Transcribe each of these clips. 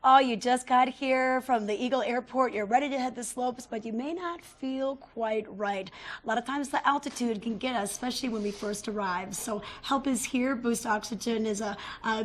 Oh, you just got here from the Eagle Airport. You're ready to hit the slopes, but you may not feel quite right. A lot of times the altitude can get us, especially when we first arrive. So help is here. Boost Oxygen is a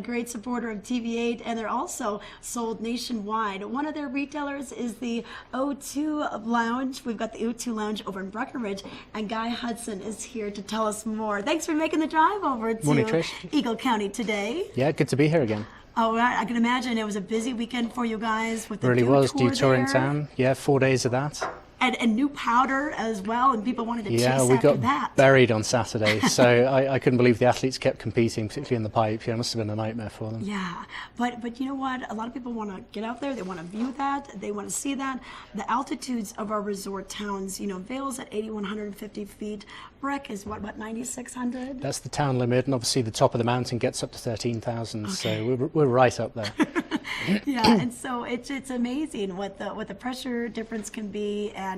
great supporter of TV8, and they're also sold nationwide. One of their retailers is the O2 Lounge. We've got the O2 Lounge over in Breckenridge, and Guy Hudson is here to tell us more. Thanks for making the drive over to Morning, Trish. Eagle County today. Yeah, good to be here again. Oh, I can imagine it was a busy weekend for you guys with the Really was. Dew tour in there. town. Yeah, 4 days of that. And new powder as well, and people wanted to chase Yeah, we after got that. buried on Saturday, so I couldn't believe the athletes kept competing, particularly in the pipe. Yeah, it must have been a nightmare for them. Yeah, but you know what? A lot of people want to get out there. They want to view that. They want to see that. The altitudes of our resort towns, you know, Vail's at 8,150 feet. Breck is what 9,600? That's the town limit, and obviously the top of the mountain gets up to 13,000, so we're right up there. Yeah, and so it's amazing what the pressure difference can be, and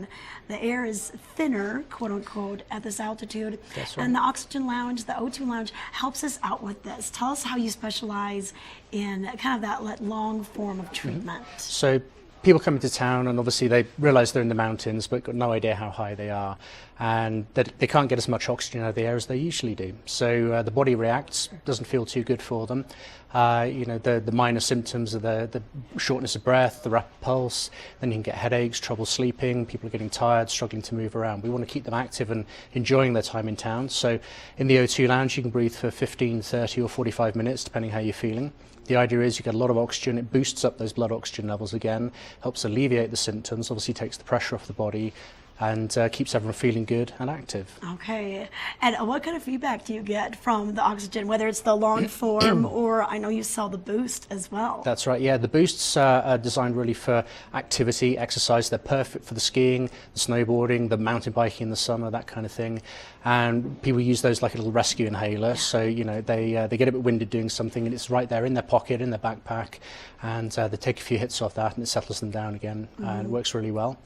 the air is thinner, quote unquote, at this altitude. That's right. And the Oxygen Lounge, the O2 Lounge, helps us out with this. Tell us how you specialize in kind of that long form of treatment. So people come into town and obviously they realize they're in the mountains but got no idea how high they are, and that they can't get as much oxygen out of the air as they usually do. So the body reacts, doesn't feel too good for them. You know, the minor symptoms are the shortness of breath, the rapid pulse, then you can get headaches, trouble sleeping, people are getting tired, struggling to move around. We want to keep them active and enjoying their time in town. So in the O2 Lounge you can breathe for 15, 30 or 45 minutes depending how you're feeling. The idea is you get a lot of oxygen, it boosts up those blood oxygen levels again, helps alleviate the symptoms, obviously takes the pressure off the body, and keeps everyone feeling good and active. Okay, and what kind of feedback do you get from the Oxygen, whether it's the long form or I know you sell the Boost as well? That's right, yeah, the Boosts are designed really for activity, exercise. They're perfect for the skiing, the snowboarding, the mountain biking in the summer, that kind of thing. And people use those like a little rescue inhaler, so you know they get a bit winded doing something and it's right there in their pocket, in their backpack, and they take a few hits off that and it settles them down again, and it works really well.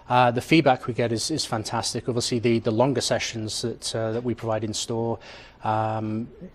The feedback we get is fantastic. Obviously the longer sessions that we provide in store,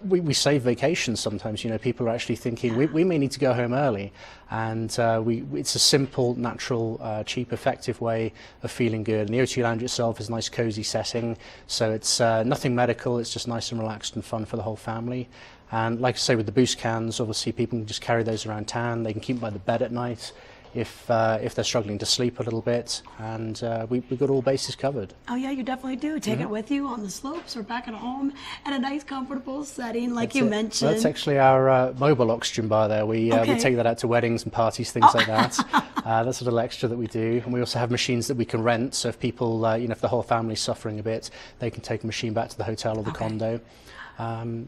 we save vacations sometimes. You know, people are actually thinking we may need to go home early, and it's a simple, natural, cheap, effective way of feeling good. And the O2 Lounge itself is a nice cozy setting, so it's nothing medical, it's just nice and relaxed and fun for the whole family. And like I say, with the Boost cans, obviously people can just carry those around town. They can keep them by the bed at night if they're struggling to sleep a little bit, and we've got all bases covered. Oh yeah, you definitely do. Take it with you on the slopes or back at home in a nice comfortable setting like you mentioned. Well, that's actually our mobile oxygen bar there. We take that out to weddings and parties, things like that. That's a little extra that we do. And we also have machines that we can rent, so if people, you know, if the whole family's suffering a bit, they can take a machine back to the hotel or the condo.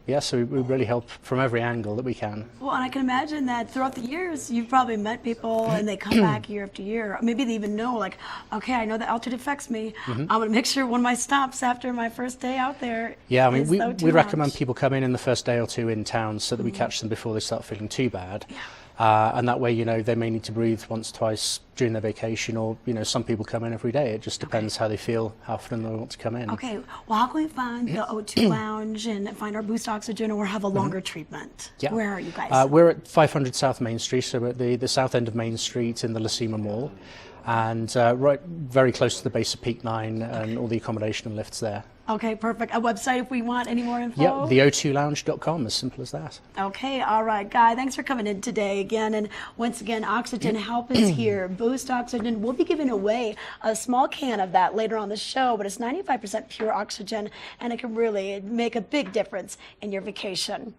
Yeah, so we really help from every angle that we can. Well, and I can imagine that throughout the years, you've probably met people and they come back year after year. Maybe they even know, like, okay, I know the altitude affects me. I'm going to make sure one of my stops after my first day out there. Yeah, I mean, we recommend people come in the first day or two in town so that we catch them before they start feeling too bad. Yeah. And that way, you know, they may need to breathe once, twice during their vacation, or, you know, some people come in every day. It just depends how they feel, how often they want to come in. Okay, well, how can we find the O2 Lounge and find our Boost Oxygen or have a longer treatment? Yeah. Where are you guys? We're at 500 South Main Street, so we're at the south end of Main Street in the Lacima Mall, and right very close to the base of Peak 9 and all the accommodation and lifts there. Okay, perfect. A website if we want any more info? Yeah, the02lounge.com, as simple as that. Okay, all right, Guy, thanks for coming in today again. And once again, Oxygen Help is here. Boost Oxygen. We'll be giving away a small can of that later on the show, but it's 95% pure oxygen, and it can really make a big difference in your vacation.